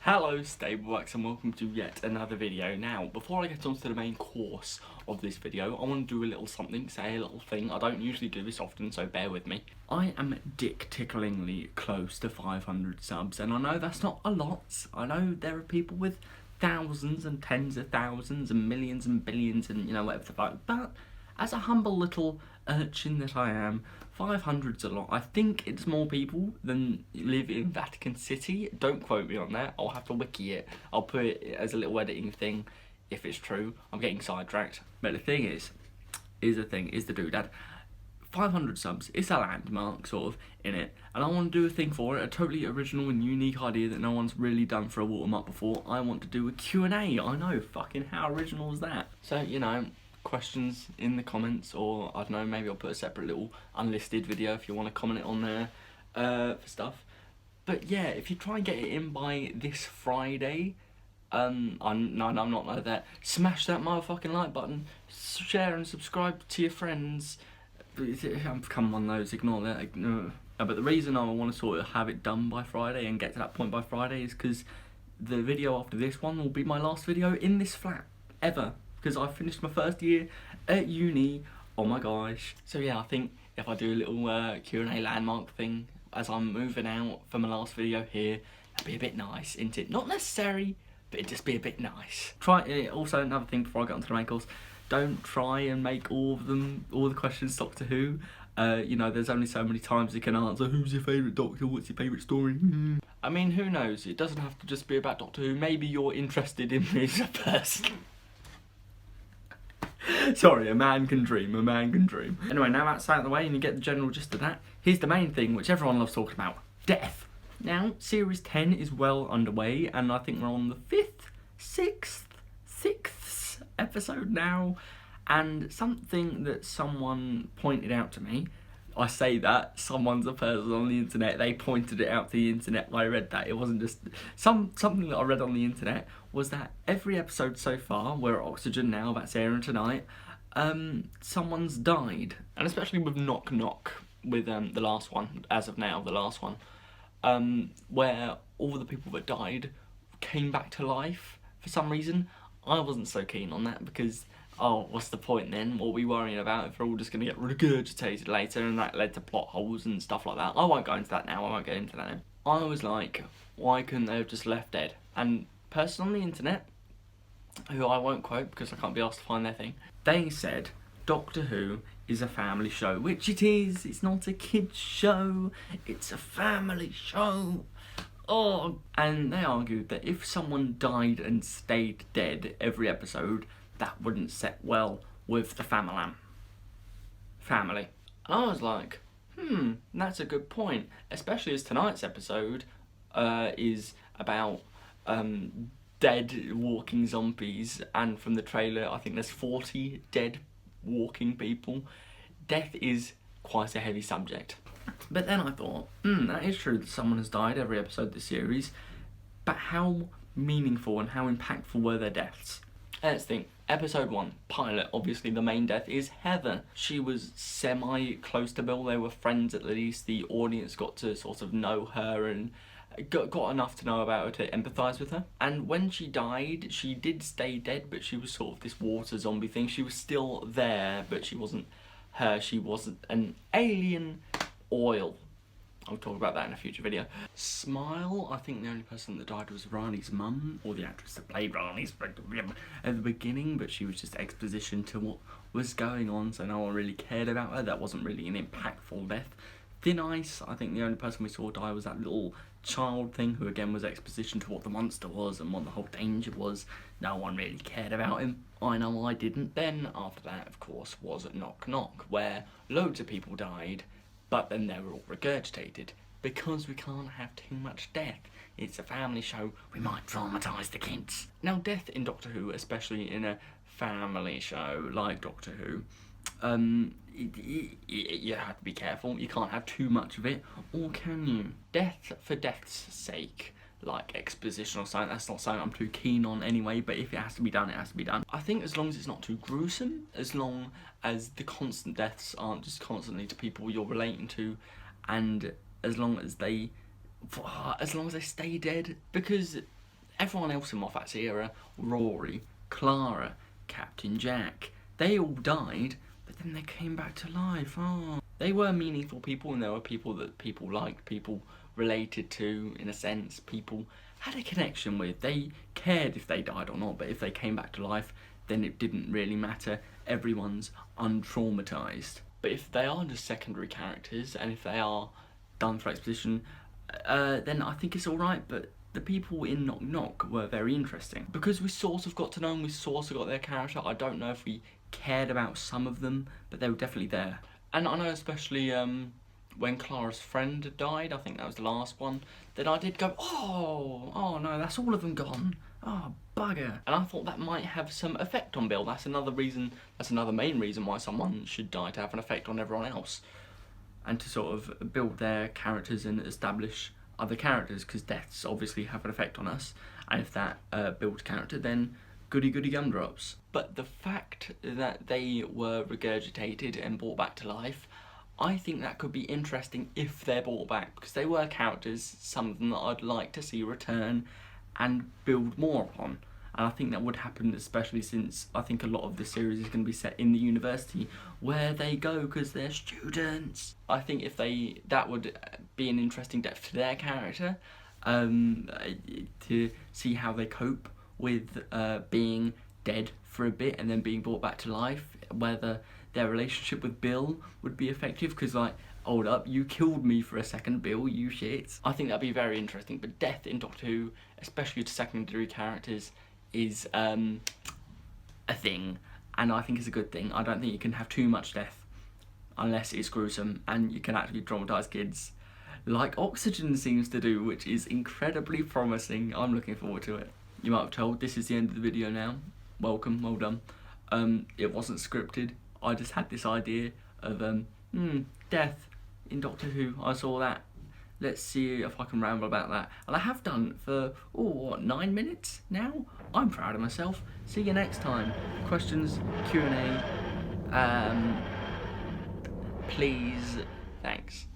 Hello Stableworks and welcome to yet another video. Now, before I get on to the main course of this video, I want to do a little something, say a little thing. I don't usually do this often, so bear with me. I am dick-ticklingly close to 500 subs, and I know that's not a lot. I know there are people with thousands and tens of thousands and millions and billions and, whatever the fuck, but as a humble little urchin that I am, 500's a lot. I think it's more people than live in Vatican City. Don't quote me on that. I'll have to wiki it. I'll put it as a little editing thing if it's true. I'm getting sidetracked. But the thing is the doodad. 500 subs, it's a landmark sort of in it, and I want to do a thing for it, a totally original and unique idea that no one's really done for a watermark before. I want to do a Q&A. I know, fucking how original is that? So, questions in the comments, or I don't know, maybe I'll put a separate little unlisted video if you want to comment it on there for stuff. But yeah, if you try and get it in by this Friday, I'm not like that. Smash that motherfucking like button, share and subscribe to your friends. I'm becoming one of those, ignore that. But the reason I want to sort of have it done by Friday and get to that point by Friday is because the video after this one will be my last video in this flat ever. Because I finished my first year at uni. Oh my gosh. So yeah, I think if I do a little Q&A landmark thing as I'm moving out for my last video here, that'd be a bit nice, isn't it? Not necessary, but it'd just be a bit nice. Also, another thing before I get onto the main course, don't try and make all the questions Doctor Who. There's only so many times you can answer, who's your favourite Doctor, what's your favourite story? I mean, who knows? It doesn't have to just be about Doctor Who. Maybe you're interested in me as a person. Sorry, a man can dream, Anyway, now that's out of the way and you get the general gist of that, here's the main thing which everyone loves talking about, death. Now, Series 10 is well underway, and I think we're on the 6th episode now, and something that someone pointed out to me, I say that, someone's a person on the internet, they pointed it out to the internet, I read that, it wasn't just, something that I read on the internet was that every episode so far, we're at Oxygen now, that's airing tonight, someone's died, and especially with Knock Knock, with the last one, as of now, the last one, where all the people that died came back to life for some reason. I wasn't so keen on that because, what's the point then? What are we worrying about if we're all just going to get regurgitated later, and that led to plot holes and stuff like that? I won't go into that now, I was like, why couldn't they have just left dead? And person on the internet, who I won't quote because I can't be asked to find their thing, they said Doctor Who is a family show, which it is. It's not a kids show, it's a family show. And they argued that if someone died and stayed dead every episode, that wouldn't set well with the family. And I was like, that's a good point, especially as tonight's episode is about dead walking zombies, and from the trailer I think there's 40 dead walking people. Death is quite a heavy subject. But then I thought, that is true that someone has died every episode of the series, but how meaningful and how impactful were their deaths? Let's think. Episode 1, pilot, obviously the main death is Heather. She was semi-close to Bill, they were friends at least, the audience got to sort of know her and got enough to know about her to empathise with her. And when she died, she did stay dead, but she was sort of this water zombie thing. She was still there, but she wasn't her, she wasn't an alien oil. I'll talk about that in a future video. Smile, I think the only person that died was Rani's mum, or the actress that played Rani's at the beginning, but she was just exposition to what was going on, so no one really cared about her. That wasn't really an impactful death. Thin Ice, I think the only person we saw die was that little child thing, who again was exposition to what the monster was and what the whole danger was. No one really cared about him. I know I didn't. Then after that, of course, was Knock Knock, where loads of people died, but then they were all regurgitated, because we can't have too much death. It's a family show, we might traumatise the kids. Now, death in Doctor Who, especially in a family show like Doctor Who, you have to be careful. You can't have too much of it, or can you? Death for death's sake, like exposition or something, that's not something I'm too keen on anyway, but if it has to be done, it has to be done. I think as long as it's not too gruesome, as long as the constant deaths aren't just constantly to people you're relating to, and as long as they stay dead, because everyone else in Moffat's era, Rory, Clara, Captain Jack, they all died, but then they came back to life. Oh. They were meaningful people, and there were people that people liked, people related to, in a sense, people had a connection with. They cared if they died or not, but if they came back to life, then it didn't really matter. Everyone's untraumatized. But if they are just secondary characters, and if they are done for exposition, then I think it's alright, but the people in Knock Knock were very interesting. Because we sort of got to know them, we sort of got their character, I don't know if we cared about some of them, but they were definitely there. And I know especially when Clara's friend had died, I think that was the last one, then I did go, oh no, that's all of them gone. Oh, bugger. And I thought that might have some effect on Bill. That's another main reason why someone should die, to have an effect on everyone else. And to sort of build their characters and establish other characters, because deaths obviously have an effect on us. And if that builds character, then goody goody gumdrops. But the fact that they were regurgitated and brought back to life, I think that could be interesting if they're brought back, because they were characters, some of them that I'd like to see return and build more upon. And I think that would happen, especially since I think a lot of the series is going to be set in the university where they go because they're students. I think that would be an interesting depth to their character, to see how they cope with being dead for a bit and then being brought back to life, whether their relationship with Bill would be effective, because like, hold up, you killed me for a second, Bill, you shit. I think that'd be very interesting, but death in Doctor Who, especially to secondary characters, is a thing, and I think it's a good thing. I don't think you can have too much death unless it's gruesome and you can actually traumatise kids, like Oxygen seems to do, which is incredibly promising. I'm looking forward to it. You might have told this is the end of the video now. Welcome, well done. It wasn't scripted. I just had this idea of death in Doctor Who. I saw that. Let's see if I can ramble about that. And I have done for, 9 minutes now? I'm proud of myself. See you next time. Questions, Q&A, please, thanks.